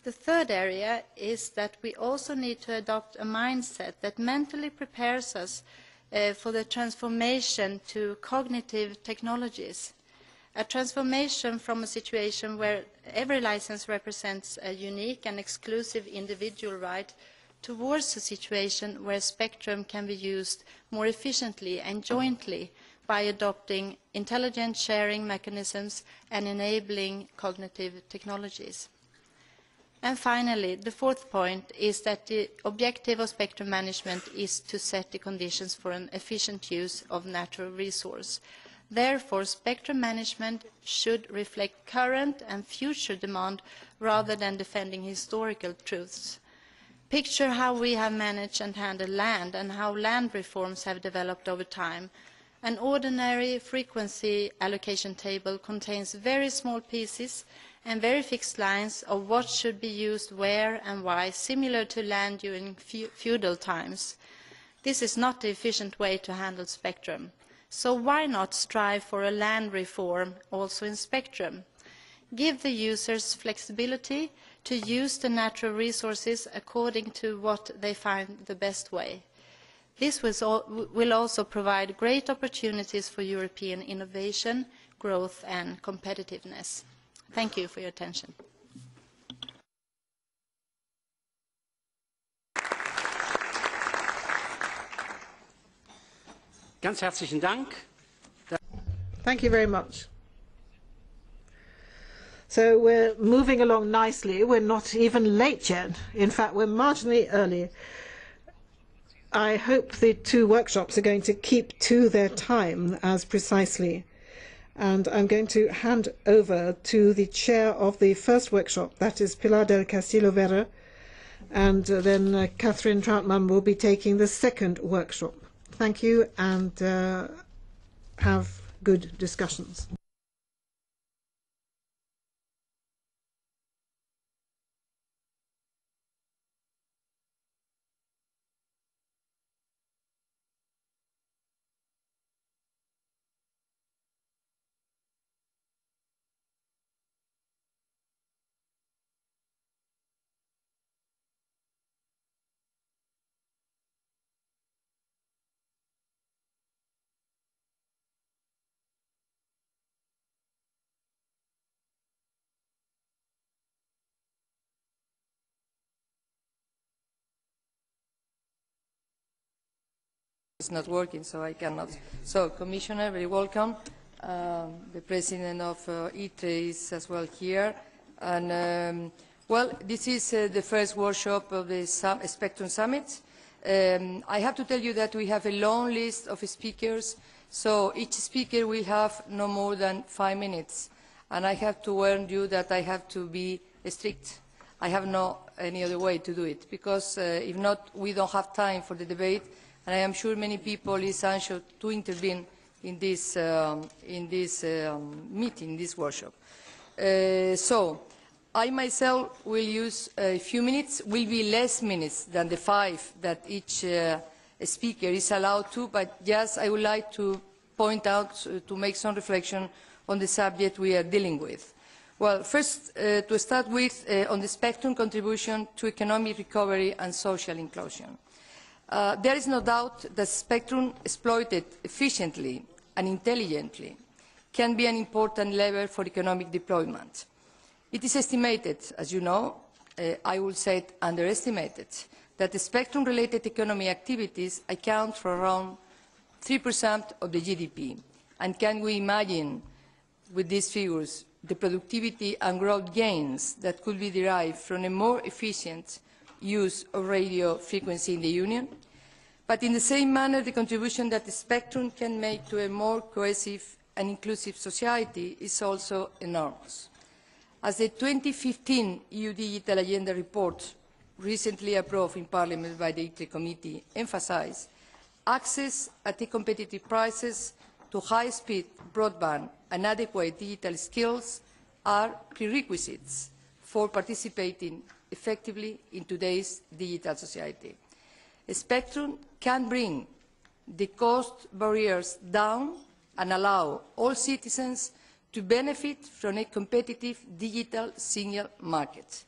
The third area is that we also need to adopt a mindset that mentally prepares us for the transformation to cognitive technologies. A transformation from a situation where every license represents a unique and exclusive individual right towards a situation where spectrum can be used more efficiently and jointly by adopting intelligent sharing mechanisms and enabling cognitive technologies. And finally, the fourth point is that the objective of spectrum management is to set the conditions for an efficient use of natural resource. Therefore, spectrum management should reflect current and future demand rather than defending historical truths. Picture how we have managed and handled land and how land reforms have developed over time. An ordinary frequency allocation table contains very small pieces and very fixed lines of what should be used where and why, similar to land during feudal times. This is not the efficient way to handle spectrum. So why not strive for a land reform also in spectrum? Give the users flexibility to use the natural resources according to what they find the best way. This will also provide great opportunities for European innovation, growth and competitiveness. Thank you for your attention. Ganz herzlichen Dank. Thank you very much. So we're moving along nicely. We're not even late yet. In fact, we're marginally early. I hope the two workshops are going to keep to their time as precisely. And I'm going to hand over to the chair of the first workshop, that is Pilar del Castillo Vera, and then Catherine Troutman will be taking the second workshop. Thank you, and have good discussions. It's not working, so I cannot. So, Commissioner, very welcome. The President of ITRE is as well here. And, well, this is the first workshop of the Spectrum Summit. I have to tell you that we have a long list of speakers, so each speaker will have no more than 5 minutes. And I have to warn you that I have to be strict. I have no any other way to do it, because if not, we don't have time for the debate. And I am sure many people is anxious to intervene in this meeting, this workshop. So, I myself will use a few minutes, will be less minutes than the 5 that each speaker is allowed to, but yes, I would like to point out, to make some reflection on the subject we are dealing with. Well, first, to start with, on the spectrum contribution to economic recovery and social inclusion. There is no doubt that spectrum exploited efficiently and intelligently can be an important lever for economic deployment. It is estimated, as you know, I would say underestimated, that the spectrum-related economic activities account for around 3% of the GDP. And can we imagine, with these figures, the productivity and growth gains that could be derived from a more efficient use of radio frequency in the Union? But in the same manner, the contribution that the spectrum can make to a more cohesive and inclusive society is also enormous. As the 2015 EU Digital Agenda report, recently approved in Parliament by the ITRE Committee, emphasized, access at competitive prices to high-speed broadband and adequate digital skills are prerequisites for participating effectively in today's digital society. Spectrum can bring the cost barriers down and allow all citizens to benefit from a competitive digital single market.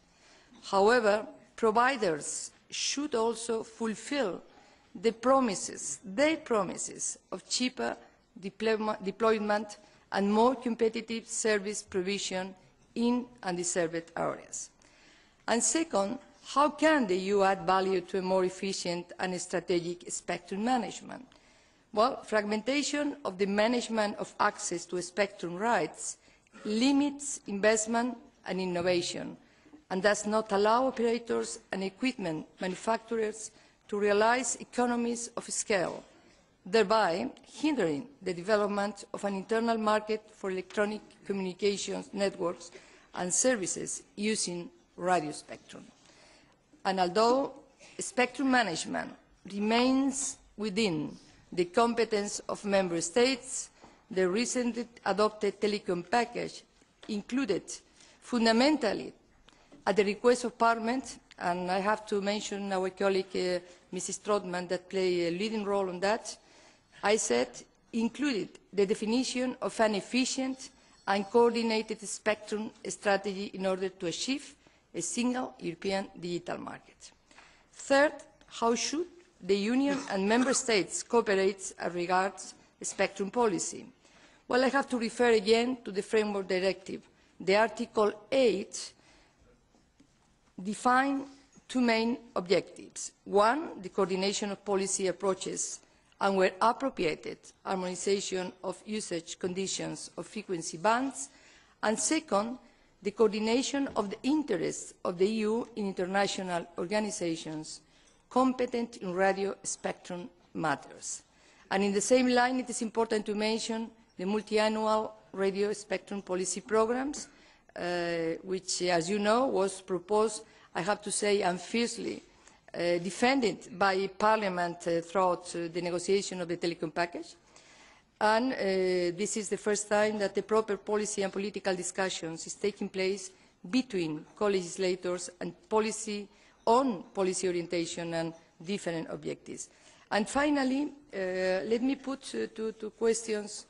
However, providers should also fulfill their promises of cheaper deployment and more competitive service provision in undeserved areas. And second, how can the EU add value to a more efficient and strategic spectrum management? Well, fragmentation of the management of access to spectrum rights limits investment and innovation, and does not allow operators and equipment manufacturers to realise economies of scale, thereby hindering the development of an internal market for electronic communications networks and services using radio spectrum. And although spectrum management remains within the competence of Member States, the recently adopted telecom package included fundamentally, at the request of Parliament, and I have to mention our colleague Mrs. Trotman that played a leading role on that, I said included the definition of an efficient and coordinated spectrum strategy in order to achieve a single European digital market. Third, how should the Union and Member States cooperate as regards spectrum policy? Well, I have to refer again to the Framework Directive. The Article 8 defines two main objectives. One, the coordination of policy approaches and, where appropriate, harmonisation of usage conditions of frequency bands. And second, the coordination of the interests of the EU in international organisations competent in radio spectrum matters. And in the same line, it is important to mention the multi-annual radio spectrum policy programmes, which, as you know, was proposed, I have to say, and fiercely defended by Parliament throughout the negotiation of the telecom package. And this is the first time that the proper policy and political discussions is taking place between co-legislators and on policy orientation and different objectives. And finally, let me put two questions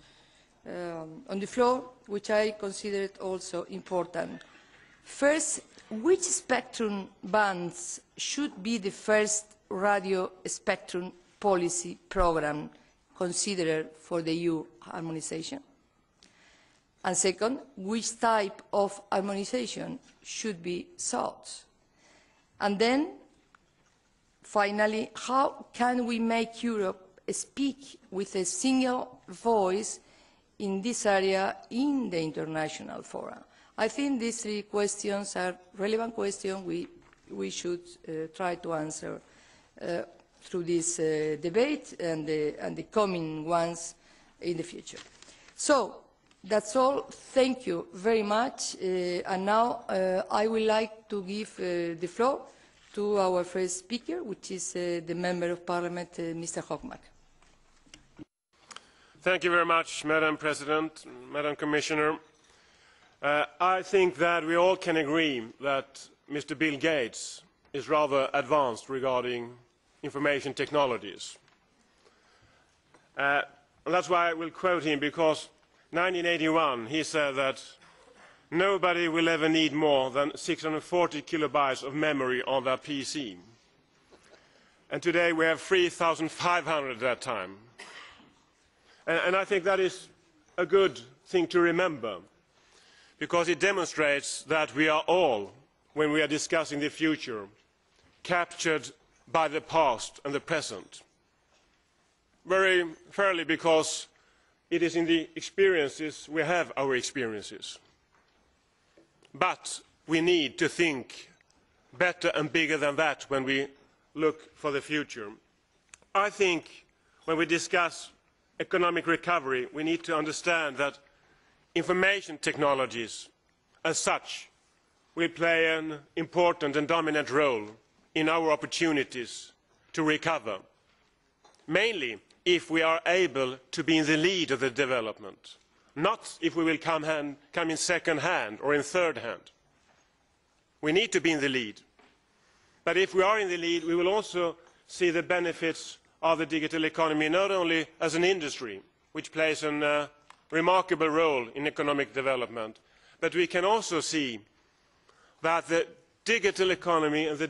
on the floor, which I considered also important. First, which spectrum bands should be the first radio spectrum policy programme considered for the EU harmonisation? And second, which type of harmonisation should be sought? And then, finally, how can we make Europe speak with a single voice in this area in the international fora? I think these three questions are relevant questions we should try to answer through this debate and the coming ones in the future. So, that's all. Thank you very much. And now I would like to give the floor to our first speaker, which is the Member of Parliament, Mr. Hochmark. Thank you very much, Madam President, Madam Commissioner. I think that we all can agree that Mr. Bill Gates is rather advanced regarding information technologies. And that's why I will quote him, because 1981 he said that nobody will ever need more than 640 kilobytes of memory on their PC. And today we have 3,500 at that time. And I think that is a good thing to remember, because it demonstrates that we are all, when we are discussing the future, captured by the past and the present. Very fairly, because it is in the experiences we have our experiences. But we need to think better and bigger than that when we look for the future. I think when we discuss economic recovery, we need to understand that information technologies as such will play an important and dominant role in our opportunities to recover, mainly if we are able to be in the lead of the development, not if we will come in second hand or in third hand. We need to be in the lead. But if we are in the lead, we will also see the benefits of the digital economy, not only as an industry, which plays a remarkable role in economic development, but we can also see that the digital economy and the